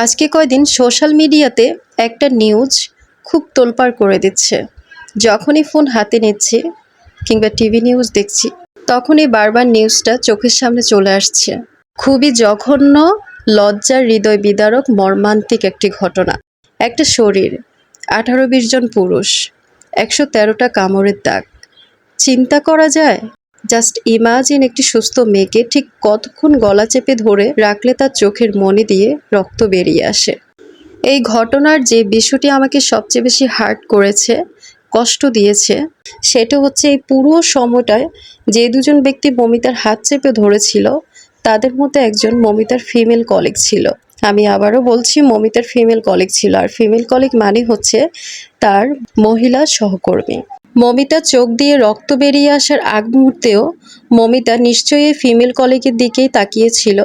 আজকে কয়দিন সোশ্যাল মিডিয়াতে একটা নিউজ খুব তোলপাড় করে দিচ্ছে। যখনই ফোন হাতে নিচ্ছি কিংবা টিভি নিউজ দেখছি, তখনই বারবার নিউজটা চোখের সামনে চলে আসছে। খুবই জঘন্য, লজ্জার, হৃদয় বিদারক, মর্মান্তিক একটি ঘটনা। একটা শরীর, 18-20 জন পুরুষ, 113টা কামড়ের দাগ। চিন্তা করা যায়? জাস্ট ইমাজিন একটি সুস্থ মেয়েকে ঠিক কতক্ষণ গলা চেপে ধরে রাখলে তার চোখের মনি দিয়ে রক্ত বেরিয়ে আসে। এই ঘটনার যে বিষয়টি আমাকে সবচেয়ে বেশি হার্ট করেছে, কষ্ট দিয়েছে, সেটা হচ্ছে এই পুরো সময়টায় যে দুজন ব্যক্তি মমিতার হাত চেপে ধরেছিল, তাদের মধ্যে একজন মমিতার ফিমেল কলিগ ছিল। আমি আবারও বলছি, মমিতার ফিমেল কলিগ ছিল। আর ফিমেল কলিগ মানে হচ্ছে তার মহিলা সহকর্মী। মমিতা চোখ দিয়ে রক্ত বেরিয়ে আসার আগ মুহূর্তেও মমিতা নিশ্চয়ই এই ফিমেল কলিগের দিকেই তাকিয়েছিল।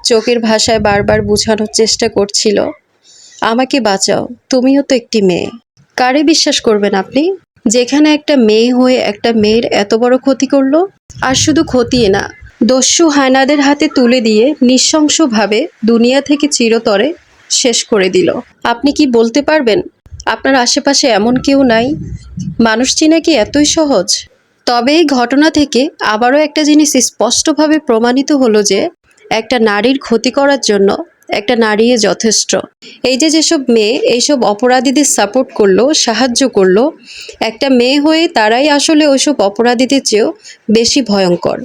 চোখের ভাষায় বারবার বোঝানোর চেষ্টা করছিল, আমাকে বাঁচাও, তুমিও তো একটি মেয়ে। কারে বিশ্বাস করবেন আপনি? যেখানে একটা মেয়ে হয়ে একটা মেয়ের এত বড় ক্ষতি করলো। আর শুধু ক্ষতিই না, দস্যু হায়নাদের হাতে তুলে দিয়ে নৃশংসভাবে দুনিয়া থেকে চিরতরে শেষ করে দিল। আপনি কি বলতে পারবেন আপনার আশেপাশে এমন কেউ নাই? মানুষ চেনা কি এতই সহজ? তবে এই ঘটনা থেকে আবারও একটা জিনিস স্পষ্টভাবে প্রমাণিত হলো যে একটা নারীর ক্ষতি করার জন্য একটা নারী যথেষ্ট। এই যে যেসব মেয়ে এইসব অপরাধীদের সাপোর্ট করলো, সাহায্য করলো, একটা মেয়ে হয়ে তারাই আসলে ওইসব অপরাধীদের চেয়েও বেশি ভয়ঙ্কর।